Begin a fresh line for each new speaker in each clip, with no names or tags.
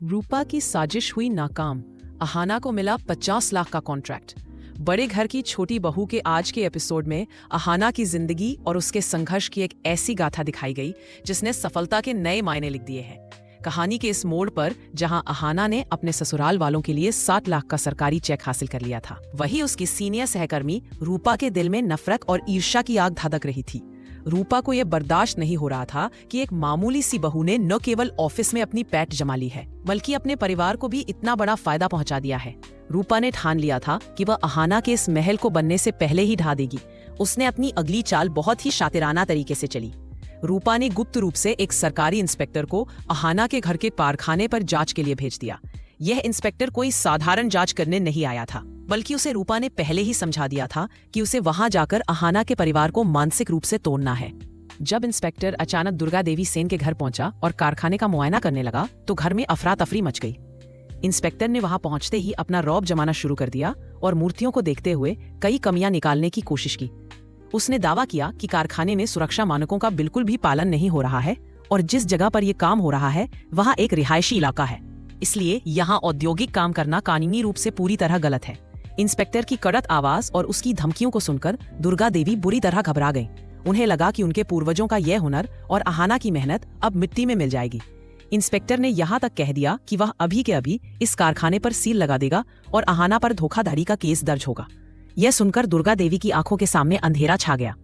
रूपा की साजिश हुई नाकाम। अहाना को मिला 50 लाख का कॉन्ट्रैक्ट। बड़े घर की छोटी बहू के आज के एपिसोड में अहाना की जिंदगी और उसके संघर्ष की एक ऐसी गाथा दिखाई गई जिसने सफलता के नए मायने लिख दिए हैं। कहानी के इस मोड़ पर जहां अहाना ने अपने ससुराल वालों के लिए 60 लाख का सरकारी चेक हासिल कर लिया था, वहीं उसकी सीनियर सहकर्मी रूपा के दिल में नफरत और ईर्ष्या की आग धधक रही थी। रूपा को यह बर्दाश्त नहीं हो रहा था कि एक मामूली सी बहू ने न केवल ऑफिस में अपनी पैठ जमा ली है, बल्कि अपने परिवार को भी इतना बड़ा फायदा पहुंचा दिया है। रूपा ने ठान लिया था कि वह अहाना के इस महल को बनने से पहले ही ढा देगी। उसने अपनी अगली चाल बहुत ही शातिराना तरीके से चली। रूपा ने गुप्त रूप से एक सरकारी इंस्पेक्टर को अहाना के घर के कारखाने पर जांच के लिए भेज दिया। यह इंस्पेक्टर कोई साधारण जांच करने नहीं आया था, बल्कि उसे रूपा ने पहले ही समझा दिया था कि उसे वहां जाकर अहाना के परिवार को मानसिक रूप से तोड़ना है। जब इंस्पेक्टर अचानक दुर्गा देवी सेन के घर पहुंचा और कारखाने का मुआयना करने लगा तो घर में अफरा तफरी मच गई। इंस्पेक्टर ने वहां पहुंचते ही अपना रौब जमाना शुरू कर दिया और मूर्तियों को देखते हुए कई कमियां निकालने की कोशिश की। उसने दावा किया कि कारखाने में सुरक्षा मानकों का बिल्कुल भी पालन नहीं हो रहा है और जिस जगह पर यह काम हो रहा है वहाँ एक रिहायशी इलाका है, इसलिए यहाँ औद्योगिक काम करना कानूनी रूप से पूरी तरह गलत है। इंस्पेक्टर की कड़क आवाज और उसकी धमकियों को सुनकर दुर्गा देवी बुरी तरह घबरा गईं। उन्हें लगा कि उनके पूर्वजों का यह हुनर और अहाना की मेहनत अब मिट्टी में मिल जाएगी। इंस्पेक्टर ने यहाँ तक कह दिया कि वह अभी के अभी इस कारखाने पर सील लगा देगा और अहाना पर धोखाधड़ी का केस दर्ज होगा। यह सुनकर दुर्गा देवी की आंखों के सामने अंधेरा छा गया।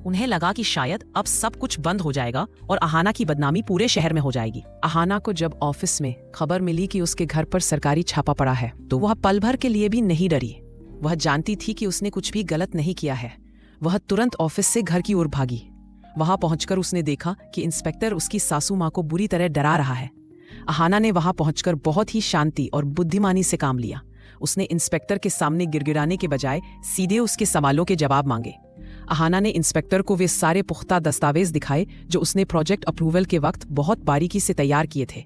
उन्हें लगा कि शायद अब सब कुछ बंद हो जाएगा और अहाना की बदनामी पूरे शहर में हो जाएगी। अहाना को जब ऑफिस में खबर मिली कि उसके घर पर सरकारी छापा पड़ा है तो वह पल भर के लिए भी नहीं डरी। वह जानती थी कि उसने कुछ भी गलत नहीं किया है। वह तुरंत ऑफिस से घर की ओर भागी। वहां पहुंचकर उसने देखा कि इंस्पेक्टर उसकी सासू माँ को बुरी तरह डरा रहा है। अहाना ने वहां पहुंचकर बहुत ही शांति और बुद्धिमानी से काम लिया। उसने इंस्पेक्टर के सामने गिड़गिड़ाने के बजाय सीधे उसके सवालों के जवाब मांगे। अहाना ने इंस्पेक्टर को वे सारे पुख्ता दस्तावेज दिखाए जो उसने प्रोजेक्ट अप्रूवल के वक्त बहुत बारीकी से तैयार किए थे।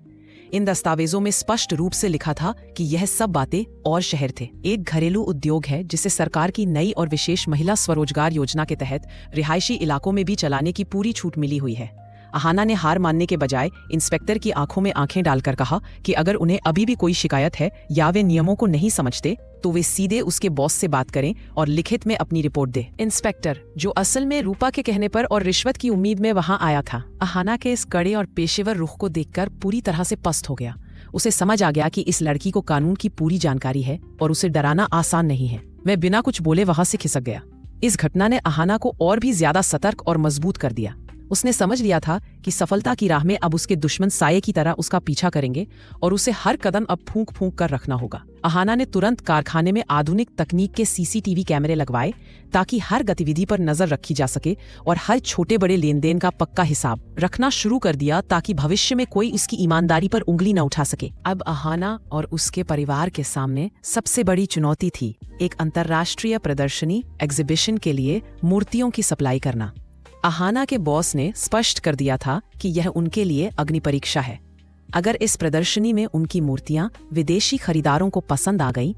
इन दस्तावेजों में स्पष्ट रूप से लिखा था कि यह सब बातें और शहर थे एक घरेलू उद्योग है जिसे सरकार की नई और विशेष महिला स्वरोजगार योजना के तहत रिहायशी इलाकों में भी चलाने की पूरी छूट मिली हुई है। अहाना ने हार मानने के बजाय इंस्पेक्टर की आंखों में आंखें डालकर कहा कि अगर उन्हें अभी भी कोई शिकायत है या वे नियमों को नहीं समझते तो वे सीधे उसके बॉस से बात करें और लिखित में अपनी रिपोर्ट दे। इंस्पेक्टर, जो असल में रूपा के कहने पर और रिश्वत की उम्मीद में वहां आया था, अहाना के इस कड़े और पेशेवर रुख को देखकर पूरी तरह से पस्त हो गया। उसे समझ आ गया कि इस लड़की को कानून की पूरी जानकारी है और उसे डराना आसान नहीं है। वह बिना कुछ बोले वहां से खिसक गया। इस घटना ने अहाना को और भी ज्यादा सतर्क और मजबूत कर दिया। उसने समझ लिया था कि सफलता की राह में अब उसके दुश्मन साये की तरह उसका पीछा करेंगे और उसे हर कदम अब फूंक फूंक कर रखना होगा। अहाना ने तुरंत कारखाने में आधुनिक तकनीक के सीसीटीवी कैमरे लगवाए ताकि हर गतिविधि पर नजर रखी जा सके और हर छोटे बड़े लेन देन का पक्का हिसाब रखना शुरू कर दिया ताकि भविष्य में कोई उसकी ईमानदारी पर उंगली न उठा सके। अब अहाना और उसके परिवार के सामने सबसे बड़ी चुनौती थी एक अंतर्राष्ट्रीय प्रदर्शनी एग्जीबिशन के लिए मूर्तियों की सप्लाई करना। अहाना के बॉस ने स्पष्ट कर दिया था कि यह उनके लिए अग्नि परीक्षा है। अगर इस प्रदर्शनी में उनकी मूर्तियां विदेशी खरीदारों को पसंद आ गईं,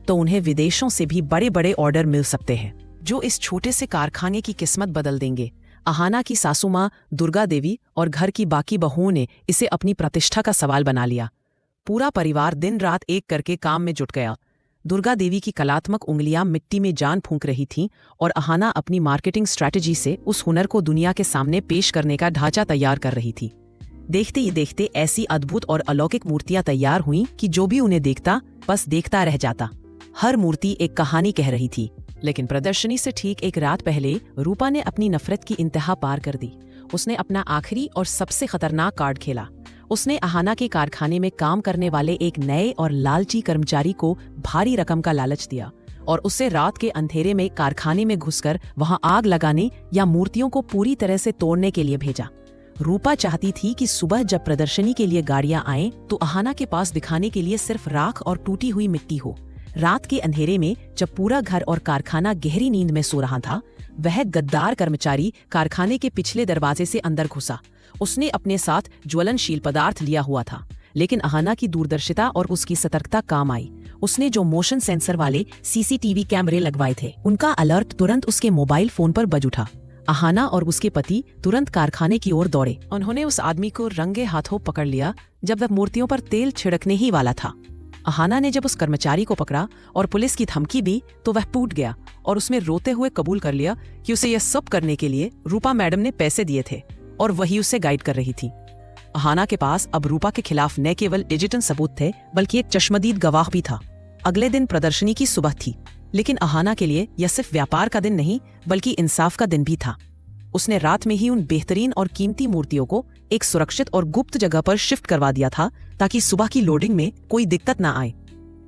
तो उन्हें विदेशों से भी बड़े बड़े ऑर्डर मिल सकते हैं जो इस छोटे से कारखाने की किस्मत बदल देंगे। अहाना की सासू माँ दुर्गा देवी और घर की बाकी बहुओं ने इसे अपनी प्रतिष्ठा का सवाल बना लिया। पूरा परिवार दिन रात एक करके काम में जुट गया। दुर्गा देवी की कलात्मक उंगलियां मिट्टी में जान फूंक रही थीं और अहाना अपनी मार्केटिंग स्ट्रैटेजी से उस हुनर को दुनिया के सामने पेश करने का ढांचा तैयार कर रही थी। देखते ही देखते ऐसी अद्भुत और अलौकिक मूर्तियां तैयार हुईं कि जो भी उन्हें देखता बस देखता रह जाता। हर मूर्ति एक कहानी कह रही थी। लेकिन प्रदर्शनी से ठीक एक रात पहले रूपा ने अपनी नफरत की इंतहा पार कर दी। उसने अपना आखिरी और सबसे खतरनाक कार्ड खेला। उसने अहाना के कारखाने में काम करने वाले एक नए और लालची कर्मचारी को भारी रकम का लालच दिया और उसे रात के अंधेरे में कारखाने में घुसकर वहां आग लगाने या मूर्तियों को पूरी तरह से तोड़ने के लिए भेजा। रूपा चाहती थी कि सुबह जब प्रदर्शनी के लिए गाड़ियां आएं तो अहाना के पास दिखाने के लिए सिर्फ राख और टूटी हुई मिट्टी हो। रात के अंधेरे में जब पूरा घर और कारखाना गहरी नींद में सो रहा था, वह गद्दार कर्मचारी कारखाने के पिछले दरवाजे से अंदर घुसा। उसने अपने साथ ज्वलनशील पदार्थ लिया हुआ था, लेकिन अहाना की दूरदर्शिता और उसकी सतर्कता काम आई। उसने जो मोशन सेंसर वाले सीसीटीवी कैमरे लगवाए थे, उनका अलर्ट तुरंत उसके मोबाइल फोन पर बज उठा। अहाना और उसके पति तुरंत कारखाने की ओर दौड़े। उन्होंने उस आदमी को रंगे हाथों पकड़ लिया जब वह मूर्तियों पर तेल छिड़कने ही वाला था। अहाना ने जब उस कर्मचारी को पकड़ा और पुलिस की धमकी दी तो वह टूट गया और उसमें रोते हुए कबूल कर लिया कि उसे यह सब करने के लिए रूपा मैडम ने पैसे दिए थे और वही उसे गाइड कर रही थी। अहाना के पास अब रूपा के खिलाफ न केवल डिजिटल सबूत थे बल्कि एक चश्मदीद गवाह भी था। अगले दिन प्रदर्शनी की सुबह थी, लेकिन अहाना के लिए यह सिर्फ व्यापार का दिन नहीं बल्कि इंसाफ का दिन भी था। उसने रात में ही उन बेहतरीन और कीमती मूर्तियों को एक सुरक्षित और गुप्त जगह पर शिफ्ट करवा दिया था ताकि सुबह की लोडिंग में कोई दिक्कत ना आए।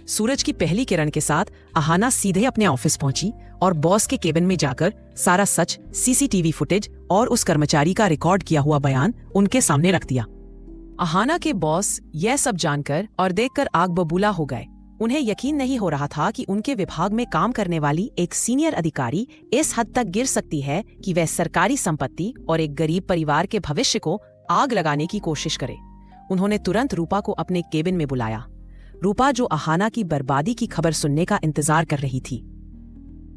सूरज की पहली किरण के साथ अहाना सीधे अपने ऑफिस पहुंची और बॉस के केबिन में जाकर सारा सच, सीसीटीवी फुटेज और उस कर्मचारी का रिकॉर्ड किया हुआ बयान उनके सामने रख दिया। अहाना के बॉस यह सब जानकर और देखकर आग बबूला हो गए। उन्हें यकीन नहीं हो रहा था कि उनके विभाग में काम करने वाली एक सीनियर अधिकारी इस हद तक गिर सकती है कि वह सरकारी संपत्ति और एक गरीब परिवार के भविष्य को आग लगाने की कोशिश करे। उन्होंने तुरंत रूपा को अपने केबिन में बुलाया। रूपा, जो अहाना की बर्बादी की खबर सुनने का इंतजार कर रही थी,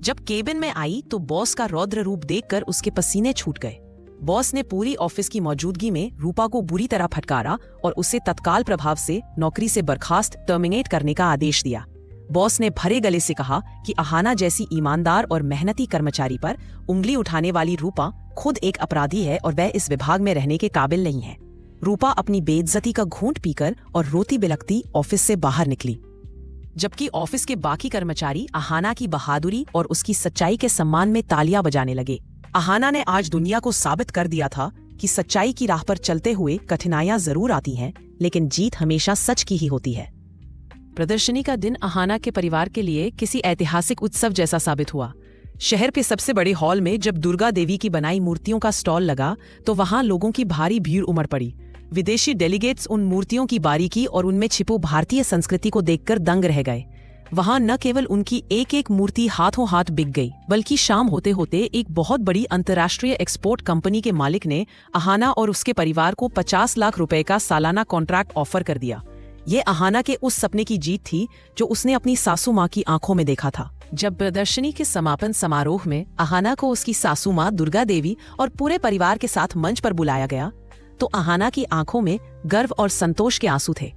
जब केबिन में आई तो बॉस का रौद्र रूप देखकर उसके पसीने छूट गए। बॉस ने पूरी ऑफिस की मौजूदगी में रूपा को बुरी तरह फटकारा और उसे तत्काल प्रभाव से नौकरी से बर्खास्त टर्मिनेट करने का आदेश दिया। बॉस ने भरे गले से कहा कि अहाना जैसी ईमानदार और मेहनती कर्मचारी पर उंगली उठाने वाली रूपा खुद एक अपराधी है और वह इस विभाग में रहने के काबिल नहीं है। रूपा अपनी बेइज्जती का घूंट पीकर और रोती बिलखती ऑफिस से बाहर निकली, जबकि ऑफिस के बाकी कर्मचारी अहाना की बहादुरी और उसकी सच्चाई के सम्मान में तालियां बजाने लगे। अहाना ने आज दुनिया को साबित कर दिया था कि सच्चाई की राह पर चलते हुए कठिनाइयां जरूर आती हैं, लेकिन जीत हमेशा सच की ही होती है। प्रदर्शनी का दिन अहाना के परिवार के लिए किसी ऐतिहासिक उत्सव जैसा साबित हुआ। शहर के सबसे बड़े हॉल में जब दुर्गा देवी की बनाई मूर्तियों का स्टॉल लगा तो वहां लोगों की भारी भीड़ उमड़ पड़ी। विदेशी डेलीगेट्स उन मूर्तियों की बारीकी और उनमें छिपो भारतीय संस्कृति को देखकर दंग रह गए। वहां न केवल उनकी एक एक मूर्ति हाथों हाथ बिक गई, बल्कि शाम होते होते एक बहुत बड़ी अंतर्राष्ट्रीय एक्सपोर्ट कंपनी के मालिक ने अहाना और उसके परिवार को 50 लाख रुपए का सालाना कॉन्ट्रैक्ट ऑफर कर दिया। ये अहाना के उस सपने की जीत थी जो उसने अपनी सासू माँ की आंखों में देखा था। जब प्रदर्शनी के समापन समारोह में अहाना को उसकी सासू माँ दुर्गा देवी और पूरे परिवार के साथ मंच पर बुलाया गया तो अहाना की आंखों में गर्व और संतोष के आंसू थे।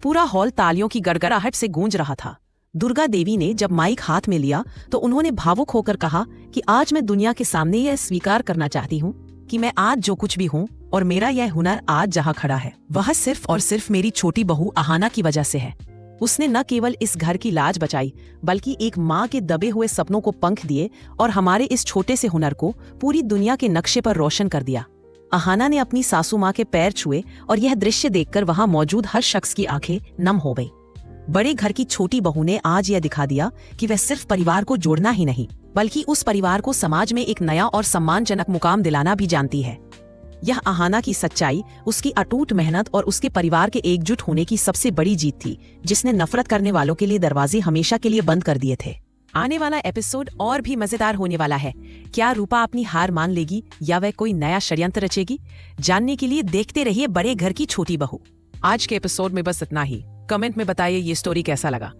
पूरा हॉल तालियों की गड़गड़ाहट से गूंज रहा था। दुर्गा देवी ने जब माइक हाथ में लिया तो उन्होंने भावुक होकर कहा कि आज मैं दुनिया के सामने यह स्वीकार करना चाहती हूँ कि मैं आज जो कुछ भी हूँ और मेरा यह हुनर आज जहाँ खड़ा है वह सिर्फ और सिर्फ मेरी छोटी बहू अहाना की वजह से है। उसने न केवल इस घर की लाज बचाई बल्कि एक माँ के दबे हुए सपनों को पंख दिए और हमारे इस छोटे से हुनर को पूरी दुनिया के नक्शे पर रोशन कर दिया। अहाना ने अपनी सासू माँ के पैर छुए और यह दृश्य देखकर वहाँ मौजूद हर शख्स की आंखें नम हो गई। बड़े घर की छोटी बहू ने आज यह दिखा दिया कि वह सिर्फ परिवार को जोड़ना ही नहीं बल्कि उस परिवार को समाज में एक नया और सम्मानजनक मुकाम दिलाना भी जानती है। यह अहाना की सच्चाई, उसकी अटूट मेहनत और उसके परिवार के एकजुट होने की सबसे बड़ी जीत थी, जिसने नफरत करने वालों के लिए दरवाजे हमेशा के लिए बंद कर दिए थे। आने वाला एपिसोड और भी मजेदार होने वाला है। क्या रूपा अपनी हार मान लेगी या वह कोई नया षड्यंत्र रचेगी? जानने के लिए देखते रहिए बड़े घर की छोटी बहू। आज के एपिसोड में बस इतना ही। कमेंट में बताइए ये स्टोरी कैसा लगा।